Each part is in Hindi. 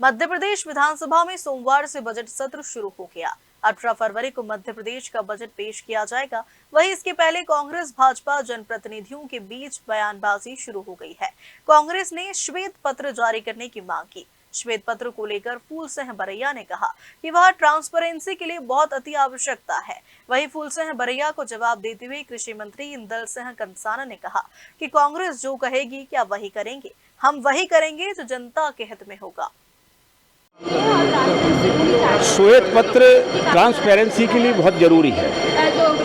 मध्य प्रदेश विधानसभा में सोमवार से बजट सत्र शुरू हो गया। 18 फरवरी को मध्य प्रदेश का बजट पेश किया जाएगा। वहीं इसके पहले कांग्रेस भाजपा जनप्रतिनिधियों के बीच बयानबाजी शुरू हो गई है। कांग्रेस ने श्वेत पत्र जारी करने की मांग की। श्वेत पत्र को लेकर फूलसिंह बरैया ने कहा कि वह ट्रांसपेरेंसी के लिए बहुत अति आवश्यकता है। वहीं फूलसिंह बरैया को जवाब देते हुए कृषि मंत्री इंदल सिंह कंसाना ने कहा कि कांग्रेस जो कहेगी क्या वही करेंगे, हम वही करेंगे जो जनता के हित में होगा। श्वेत पत्र ट्रांसपेरेंसी के लिए बहुत ज़रूरी है।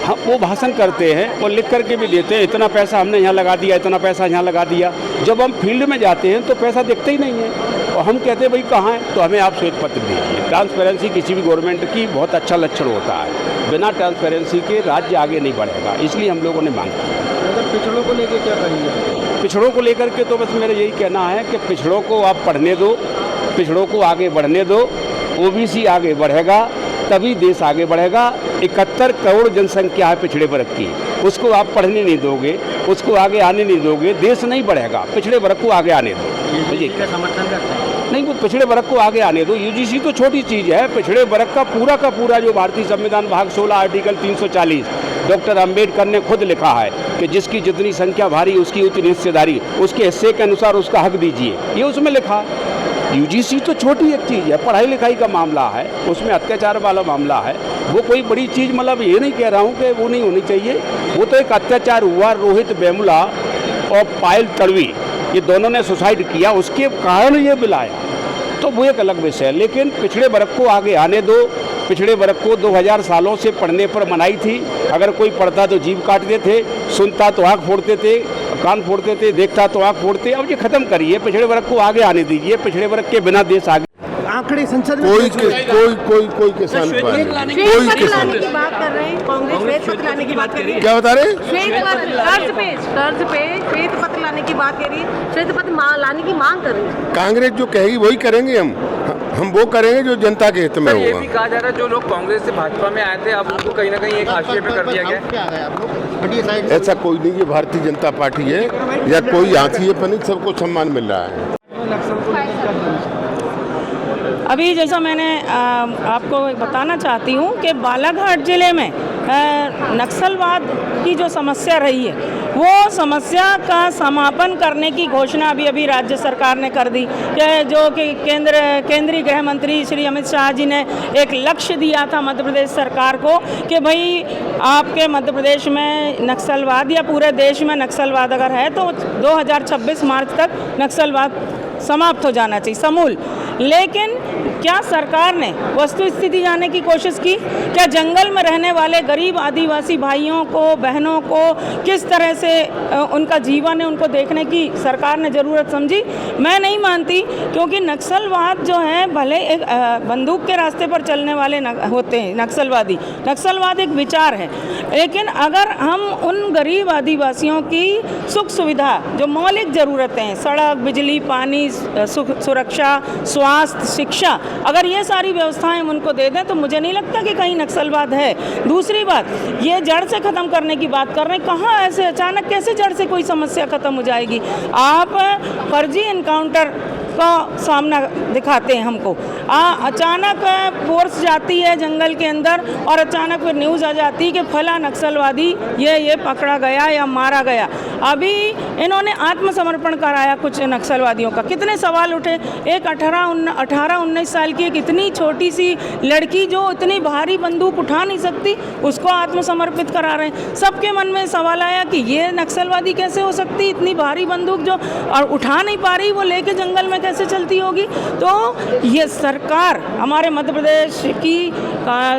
हम वो भाषण करते हैं और लिख करके भी देते हैं, इतना पैसा हमने यहाँ लगा दिया, इतना पैसा यहाँ लगा दिया। जब हम फील्ड में जाते हैं तो पैसा दिखते ही नहीं है और हम कहते हैं भाई कहाँ है, तो हमें आप श्वेत पत्र दीजिए। ट्रांसपेरेंसी किसी भी गवर्नमेंट की बहुत अच्छा लक्षण होता है। बिना ट्रांसपेरेंसी के राज्य आगे नहीं बढ़ेगा, इसलिए हम लोगों ने मांग की। पिछड़ों को लेकर क्या करेंगे? पिछड़ों को लेकर के तो बस मेरा यही कहना है कि पिछड़ों को आप पढ़ने दो, पिछड़ों को आगे बढ़ने दो। ओबीसी आगे बढ़ेगा तभी देश आगे बढ़ेगा। 71 करोड़ जनसंख्या है पिछड़े वर्ग की, उसको आप पढ़ने नहीं दोगे, उसको आगे आने नहीं दोगे, देश नहीं बढ़ेगा। पिछड़े वर्ग को आगे आने दो। यूजीसी का समर्थन करते हैं? नहीं, वो पिछड़े वर्ग को आगे आने दो। यूजीसी तो छोटी चीज़ है। पिछड़े वर्ग का पूरा जो भारतीय संविधान भाग 16 आर्टिकल 340 डॉक्टर अंबेडकर ने खुद लिखा है कि जिसकी जितनी संख्या भारी उसकी उतनी हिस्सेदारी, उसके हिस्से के अनुसार उसका हक दीजिए, ये उसमें लिखा। यूजीसी तो छोटी एक चीज़ है, पढ़ाई लिखाई का मामला है, उसमें अत्याचार वाला मामला है। वो कोई बड़ी चीज़, मतलब ये नहीं कह रहा हूँ कि वो नहीं होनी चाहिए। वो तो एक अत्याचार हुआ, रोहित वेमुला और पायल तड़वी ये दोनों ने सुसाइड किया, उसके कारण ये बिल आया, तो वो एक अलग विषय है। लेकिन पिछड़े वर्ग को आगे आने दो। पिछड़े वर्ग को 2000 सालों से पढ़ने पर मनाही थी। अगर कोई पढ़ता तो जीभ काटते थे, सुनता तो आँख फोड़ते थे, कान फोड़ते थे, देखता तो आँख फोड़ते। अब ये खत्म करिए, पिछड़े वर्ग को आगे आने दीजिए। पिछड़े वर्ग के बिना देश आगे। आंकड़े संसद में कोई किसान श्वेत पत्र लाने की बात कर रहे हैं। कांग्रेस श्वेत पत्र लाने की बात कर रही है। क्या बता रहे? श्वेत पत्र कर्ज पे श्वेत पत्र लाने की बात कर रही है। श्वेत पत्र लाने की मांग कर रही है। कांग्रेस जो कहेगी वही करेंगे। हम वो करेंगे जो जनता के हित में होगा। ये भी कहा जा रहा है जो लोग कांग्रेस से भाजपा में आए थे अब उनको कहीं ना कहीं एक आश्रय पे कर दिया गया। ऐसा कोई नहीं, ये भारतीय जनता पार्टी है या कोई हाथी है, पर नहीं, सबको सम्मान मिल रहा है। अभी जैसा मैंने आपको बताना चाहती हूँ कि बालाघाट ज़िले में नक्सलवाद की जो समस्या रही है, वो समस्या का समापन करने की घोषणा अभी राज्य सरकार ने कर दी कि जो कि केंद्रीय गृह मंत्री श्री अमित शाह जी ने एक लक्ष्य दिया था मध्य प्रदेश सरकार को कि भाई आपके मध्य प्रदेश में नक्सलवाद या पूरे देश में नक्सलवाद अगर है तो 2026 मार्च तक नक्सलवाद समाप्त हो जाना चाहिए समूल। लेकिन क्या सरकार ने वस्तु स्थिति जानने की कोशिश की? क्या जंगल में रहने वाले गरीब आदिवासी भाइयों को, बहनों को किस तरह से उनका जीवन है, उनको देखने की सरकार ने ज़रूरत समझी? मैं नहीं मानती, क्योंकि नक्सलवाद जो है भले एक बंदूक के रास्ते पर चलने वाले होते हैं नक्सलवाद एक विचार है। लेकिन अगर हम उन गरीब आदिवासियों की सुख सुविधा, जो मौलिक ज़रूरतें हैं, सड़क, बिजली, पानी, सुरक्षा, स्वास्थ्य, शिक्षा, अगर ये सारी व्यवस्थाएं उनको दे दें तो मुझे नहीं लगता कि कहीं नक्सलवाद है। दूसरी बात, ये जड़ से ख़त्म करने की बात कर रहे हैं। कहाँ ऐसे अचानक कैसे जड़ से कोई समस्या ख़त्म हो जाएगी? आप फर्जी इनकाउंटर का सामना दिखाते हैं हमको। अचानक फोर्स जाती है जंगल के अंदर और अचानक फिर न्यूज़ आ जाती है कि फला नक्सलवादी ये पकड़ा गया या मारा गया। अभी इन्होंने आत्मसमर्पण कराया कुछ नक्सलवादियों का। कितने सवाल उठे। एक 18-19 साल की एक इतनी छोटी सी लड़की जो इतनी भारी बंदूक उठा नहीं सकती, उसको आत्मसमर्पित करा रहे हैं। सबके मन में सवाल आया कि ये नक्सलवादी कैसे हो सकती, इतनी भारी बंदूक जो और उठा नहीं पा रही, वो लेके जंगल में कैसे चलती होगी? तो ये सरकार, हमारे मध्य प्रदेश की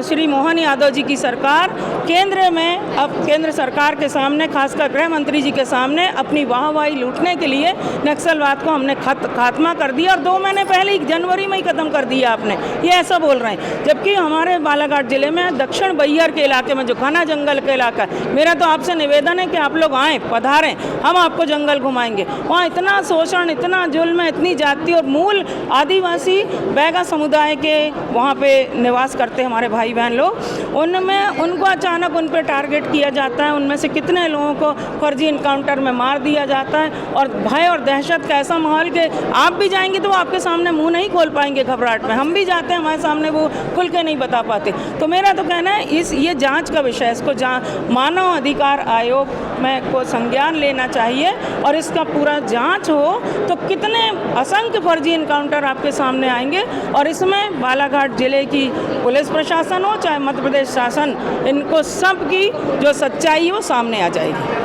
श्री मोहन यादव जी की सरकार, केंद्र में अब केंद्र सरकार के सामने, खासकर गृह मंत्री जी के सामने अपनी वाहवाही लूटने के लिए नक्सलवाद को हमने खात्मा कर दिया और 2 महीने पहले ही जनवरी में ही ख़त्म कर दिया आपने, ये ऐसा बोल रहे हैं। जबकि हमारे बालाघाट ज़िले में दक्षिण बैहर के इलाके में जो घना जंगल का इलाका है, मेरा तो आपसे निवेदन है कि आप लोग आएँ, पधारें, हम आपको जंगल घुमाएंगे। वहाँ इतना शोषण, इतना जुल्म, इतनी जाति और मूल आदिवासी बैगा समुदाय के वहाँ पे निवास करते हमारे भाई बहन लोग, उनमें उनको अचानक उन पर टारगेट किया जाता है। उनमें से कितने लोगों को फर्जी इनकाउंटर इनकाउंटर में मार दिया जाता है और भय और दहशत का ऐसा माहौल कि आप भी जाएंगे तो वो आपके सामने मुंह नहीं खोल पाएंगे घबराहट में, हम भी जाते हैं हमारे सामने वो खुल के नहीं बता पाते। तो मेरा तो कहना है ये जांच का विषय, इसको मानव अधिकार आयोग में को संज्ञान लेना चाहिए और इसका पूरा जांच हो तो कितने असंख्य फर्जी इनकाउंटर आपके सामने आएंगे और इसमें बालाघाट जिले की पुलिस प्रशासन हो चाहे मध्य प्रदेश शासन, इनको सब की जो सच्चाई है वो सामने आ जाएगी।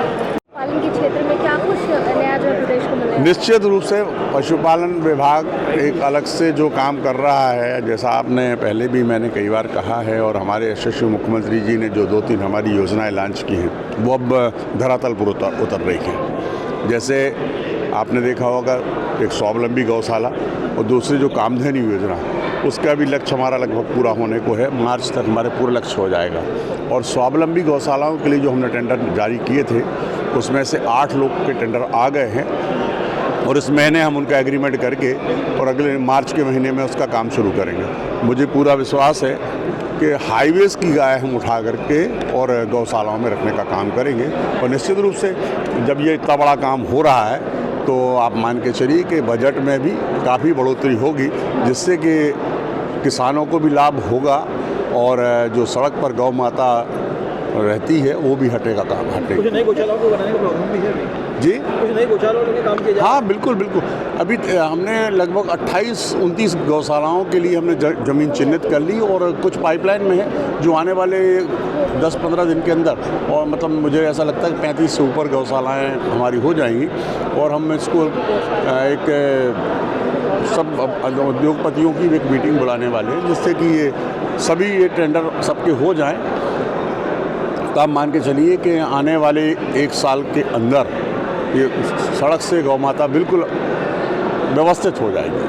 पालन के क्षेत्र में क्या कुछ नया जो प्रदेश को मिला है? निश्चित रूप से पशुपालन विभाग एक अलग से जो काम कर रहा है, जैसा आपने पहले भी मैंने कई बार कहा है और हमारे यशस्वी मुख्यमंत्री जी ने जो 2-3 हमारी योजनाएं लॉन्च की हैं वो अब धरातल पर उतर रही हैं। जैसे आपने देखा होगा एक स्वावलंबी गौशाला और दूसरी जो कामधेनु योजना, उसका भी लक्ष्य हमारा लगभग पूरा होने को है, मार्च तक हमारे पूरा लक्ष्य हो जाएगा। और स्वावलंबी गौशालाओं के लिए जो हमने टेंडर जारी किए थे उसमें से 8 लोग के टेंडर आ गए हैं और इस महीने हम उनका एग्रीमेंट करके और अगले मार्च के महीने में उसका काम शुरू करेंगे। मुझे पूरा विश्वास है कि हाईवेज़ की गाय हम उठा करके और गौशालाओं में रखने का काम करेंगे और निश्चित रूप से जब ये इतना बड़ा काम हो रहा है तो आप मान के चलिए कि बजट में भी काफ़ी बढ़ोतरी होगी, जिससे कि किसानों को भी लाभ होगा और जो सड़क पर गौ माता रहती है वो भी हटेगा, काम हटेगा। कुछ नए गौशालाओं को बनाने का प्रोग्राम भी है जी, कुछ नए गौशालाओं के काम किया जा रहा है। हाँ बिल्कुल बिल्कुल। अभी हमने लगभग 28-29 गौशालाओं के लिए हमने ज़मीन चिन्हित कर ली और कुछ पाइपलाइन में है जो आने वाले 10-15 दिन के अंदर, और मतलब मुझे ऐसा लगता है कि 35 से ऊपर गौशालाएँ हमारी हो जाएंगी और हम इसको एक सब उद्योगपतियों की एक मीटिंग बुलाने वाले हैं जिससे कि ये सभी ये टेंडर सबके हो जाएं। तो आप मान के चलिए कि आने वाले 1 साल के अंदर ये सड़क से गौ माता बिल्कुल व्यवस्थित हो जाएगी।